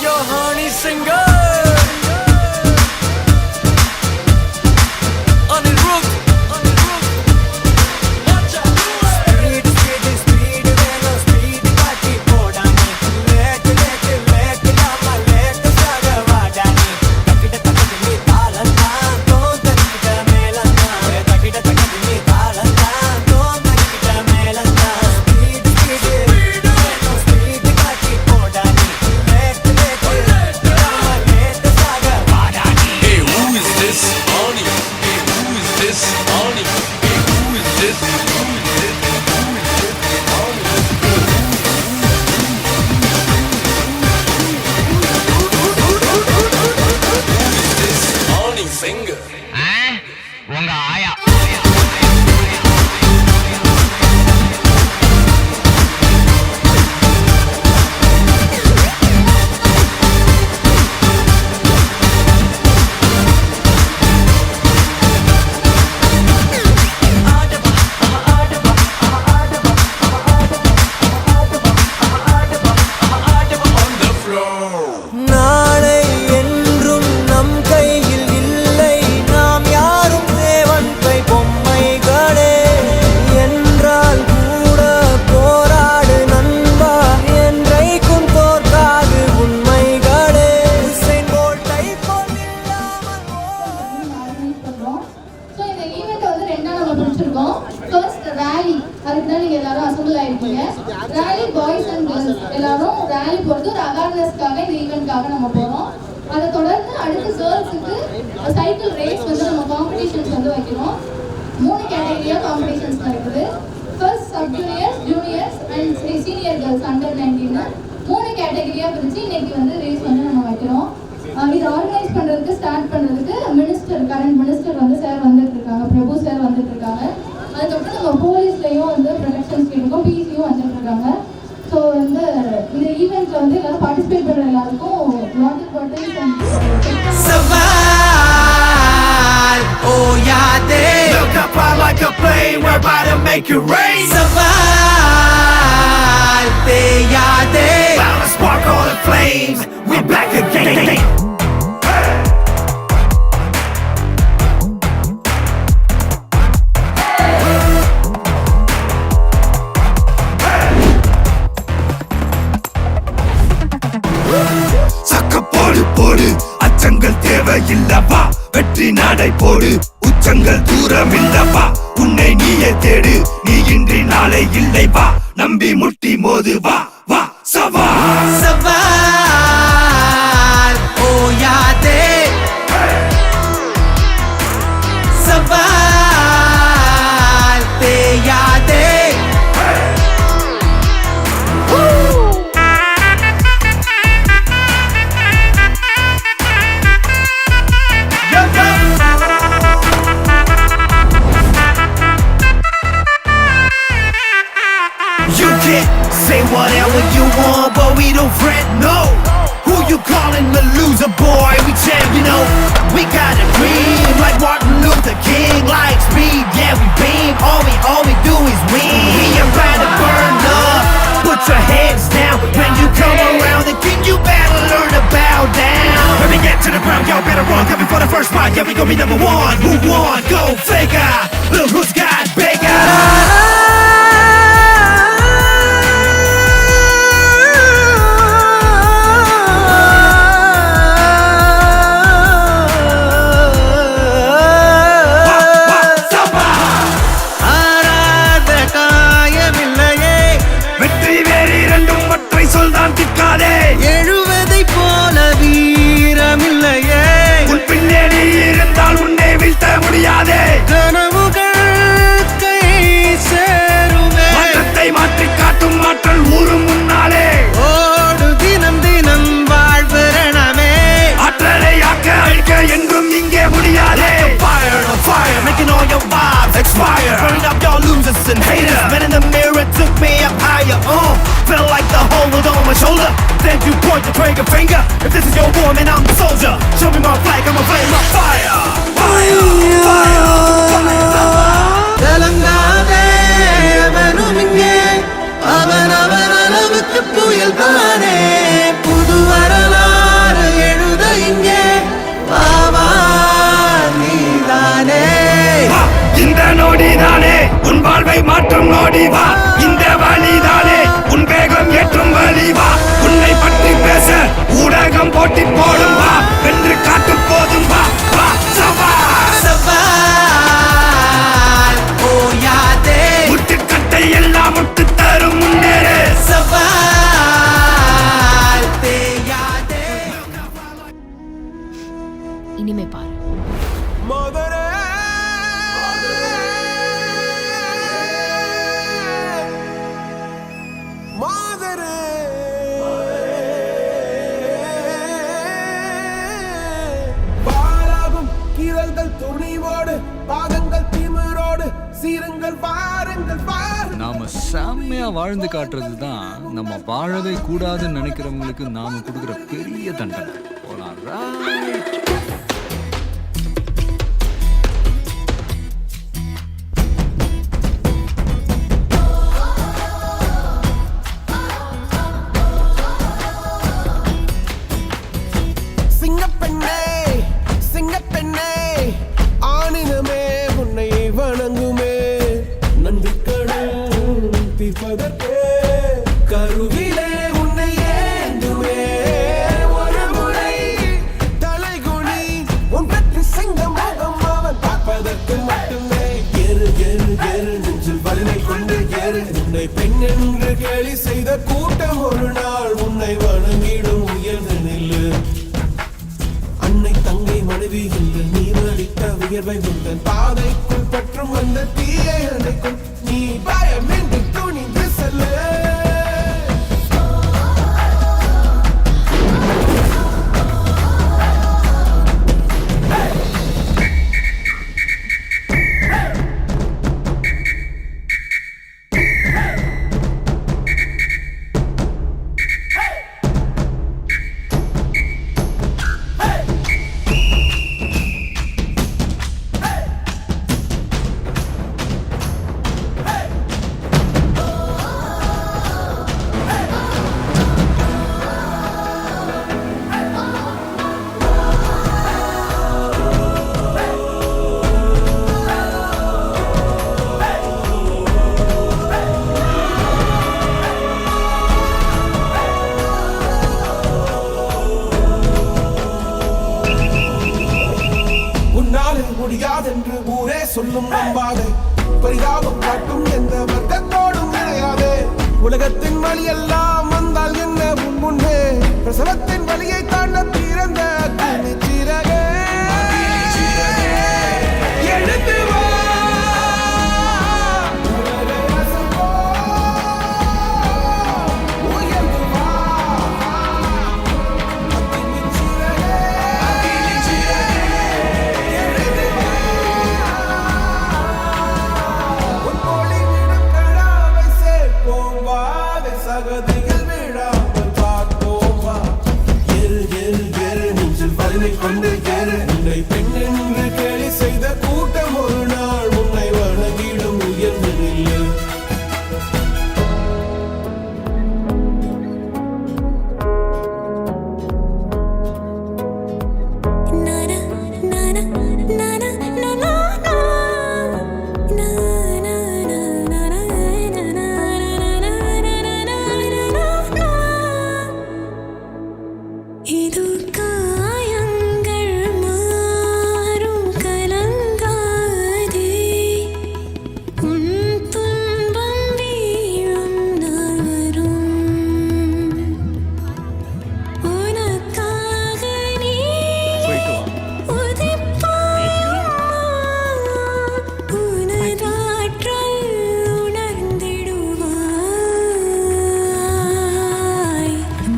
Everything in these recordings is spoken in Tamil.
your honey singer. First rally, அதுக்கு தான் நீங்க எல்லாரும் assemble ஆயிருக்கீங்க. Rally boys and girls எல்லாரும் rally போறது ஒரு அவேர்னஸ்க்காக இந்த ஈவென்ட்காக நம்ம போறோம். அதை தொடர்ந்து அடுத்து கேர்ள்ஸுக்கு சைக்கிள் ரேஸ் வந்து நம்ம காம்படிஷன்ஸ் வந்து வைக்கிறோம். 3 கேட்டகரியா காம்படிஷன்ஸ் நடக்குது. First sub juniors, juniors and senior girls under 19 3 கேட்டகரியா பிரிச்சு இன்னைக்கு வந்து ரேஸ் வந்து நம்ம வைக்கிறோம். இது ஆர்கனைஸ் பண்றதுக்கு ஸ்டார்ட் பண்றதுக்கு கரண்ட் மினிஸ்டர் வந்து சார் வந்துட்டு இருக்காங்க, பிரபு சார் வந்துட்டு இருக்காங்க. அதுக்கப்புறம் நம்ம போலீஸ்லயும் வந்து ப்ரொடெக்ஷன்ஸ் கேட்டுக்கும் பிசியும் வந்துட்டு இருக்காங்க. ஸோ வந்து இந்த ஈவெண்ட்ல வந்து எல்லாரும் பார்ட்டிசிபேட் பண்ற எல்லாருக்கும் water bottles oh yaade look up high like a plane, we're about to make it rain. Saval pe yaade bound to spark all the flames, we're back again. போடு அச்சங்கள் தேவையில்லவா, வெற்றி நடை போடு, உச்சங்கள் தூரம் இல்லவா, உன்னை நீயே தேடு, நீ இன்றி நாளை இல்லை வா, நம்பி முட்டி மோது வா வா சவால் சவால் ஓ யாதே சவால் பே யாதே say whatever you want, but we don't fret, no. Who you calling the loser, boy? We champ, you know. We got a dream like Martin Luther King, like speed, yeah, we beam. All we do is win. We about to burn up. Put your hands down when you come around the king. You better learn to bow down. When we get to the ground, y'all better run. Coming for the first spot, yeah, we gon' be number one. Who won? Go figure. Look who's got bigger. எழுவதை போல வீரமில்லையே, உன் பின்னணி இருந்தால் உன்னை வீழ்த்த முடியாதே, கனவுகள் கை சேருமே, மாற்றத்தை மாற்றி காட்டும் மாற்றல் ஊரும் முன்னாலே, ஓடு தினம் தினம் வாழ்வரணமே, ஆற்றலை ஆக்க அழிக்க என்றும் இங்கே முடியாதே. Fire on fire, making all your vibes expire, burning up your losers and haters. Man in the mirror took me up higher, felt like the whole world on my shoulder. Then you point the trigger finger. If this is your war, man, I'm the soldier. Show me my flag, I'm a flame of fire. Fire, fire, fire. Telangana, avanuminge, avan alavukku puyal baane, pudu varala. வாழ்வை மாற்றும் நோடி வா இந்த வழிதானே உன் வேகம் ஏற்றும் வழி வா உன்னை பற்றி பேச ஊடகம் போட்டி போடும் வா வென்று காட்டு போதும் வா வா சவால் சவால் ஓயாதே முட்டுக்கட்டை எல்லாம் முட்டு தரும் முன்னேறு சவால் தேயாதே இனிமே பாரு துணிவோடு பாதங்கள் திமிரோடு சீருங்கள் பாருங்கள் நாம செம்மையா வாழ்ந்து காட்டுறது தான் நம்ம வாழவே கூடாதுன்னு நினைக்கிறவங்களுக்கு நாம கொடுக்குற பெரிய தண்டனை. போலாம், right? சிங்கப்பெண்ணே சிங்கப்பெண்ணே ஆணினமே உன்னை வணங்குமே நன்றிக்கடன் தீர்ப்பதற்கே கருவிலே உன்னை ஏந்துமே ஒரு முறை தலைகுனி உன் பற்றி சிங்க முகம் அவன் பார்ப்பதற்கு மட்டுமே ஏறு ஏறு ஏறு நெஞ்சில் வலிமை கொண்டு ஏறு உன்னை பெண் என்று கேலி செய்த கூட்டம் ஒரு நாள் உன்னை வணங்கிடும் உயர்ந்து நில்லு அன்னை தங்கை மனைவி என்று நீ வடித்த வியர்வை முந்தன் பாதைக்குள் பற்றும் வந்த தீயை அணைக்கும் நீ பயமின்றி துணிந்து செல்லு முடியாதென்று ஊரே சொல்லும் நம்பாதே பரிதாபம் காட்டும் எந்த வர்க்கத்தோடும் கிடையாதே உலகத்தின் வழி எல்லாம் வந்தால் என்ன முன்னே பிரசவத்தின் வழியை தாண்ட பிறந்த சிறகே எழுந்து வா உயர்ந்து வா சகதிகள் விழாமல் பார்ப்போம் வா ஏறு ஏறு ஏறு நெஞ்சில் வலிமை கொண்டு ஏறு உன்னை பெண் என்று கேலி செய்த கூட்டம் ஒரு நாள் உன்னை வணங்கிடும் உயர்ந்து நில்லு இது காயங்கள் மாறும் கலங்காதே உன் துன்பம் வீழும் நாள் வரும் உனக்காக நீ உதிப்பாயம்மா உனதாற்றல் உணர்ந்திடுவாய்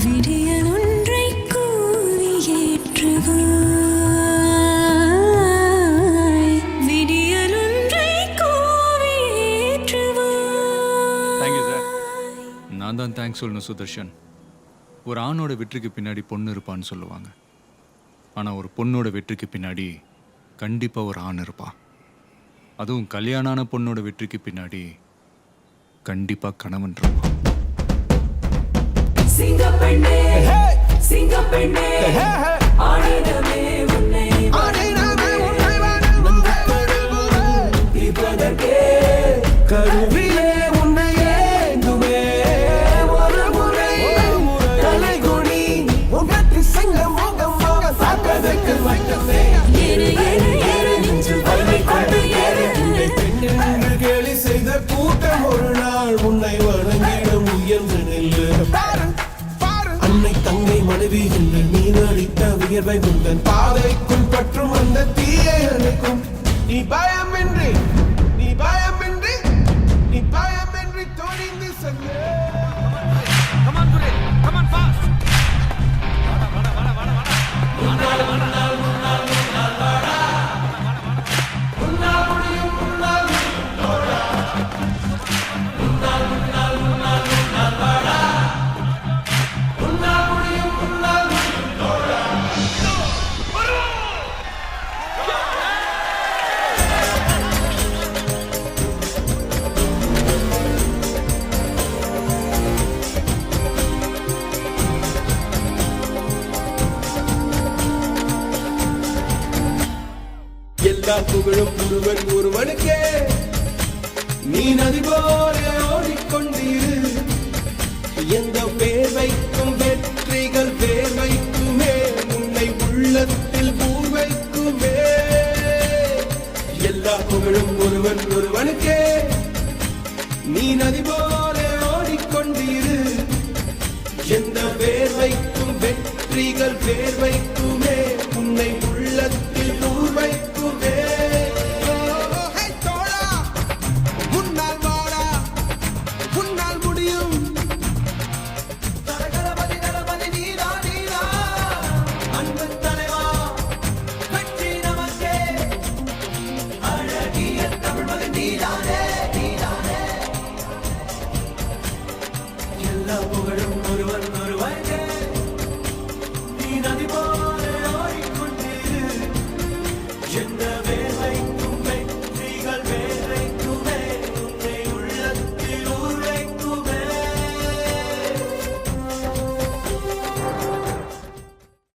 விடியல் ஒன்றை கூவி ஏற்றுவாய் விடியல் ஒன்றை கூவி ஏற்றுவாய். Thank you, sir. நான் தான் தேங்க்ஸ் சொல்லணும் சுதர்ஷன். ஒரு ஆணோட வெற்றிக்கு பின்னாடி பொண்ணு இருப்பான்னு சொல்லுவாங்க. ஆனால் ஒரு பொண்ணோட வெற்றிக்கு பின்னாடி கண்டிப்பாக ஒரு ஆண் இருப்பான். அதுவும் கல்யாணான பொண்ணோட வெற்றிக்கு பின்னாடி கண்டிப்பாக கணவன் இருப்பான். சிங்கப்பெண்ணே சிங்கப்பெண்ணே ஆடினமே உன்னை ஆடினமே உன்னை வணங்கும் தீர்ப்பதற்கே கருவிலே உன்னை ஏந்துமே ஒரு முறை தலைகுனி உன் வெற்றி சிங்கம் மோகமாக சாப்பதற்கு மட்டுமே ஏறு ஏறு ஏறு நெஞ்சில் வலிமை கொண்டு ஏறு பெண்ணென்று கேலி செய்த கூட்டம் ஒரு நாள் உன்னை வணங்கிடும் உயர்ந்து நில்லு அன்னை தங்கை மனைவி என்று நீ நடித்த வியர்வை முந்தன் பாதைக்குள் பற்றும் அந்த தீயை அணைக்கும் நீ பயமின்றி நீ பயமின்றி நீ பயமின்றி துணிந்து சென்று எல்லா புகழும் ஒருவனுக்கே நீ நதி போல ஓடிக்கொண்டிரு எந்த வேர்வைக்கும் வெற்றிகள் வேர்வைக்குமே உன்னை உள்ளத்தில் பூர்வைக்குமே எல்லா புகழும் ஒருவனுக்கே நீ நதி போல ஓடிக்கொண்டிரு எந்த வேர்வைக்கும் வெற்றிகள் வேர்வைக்குமே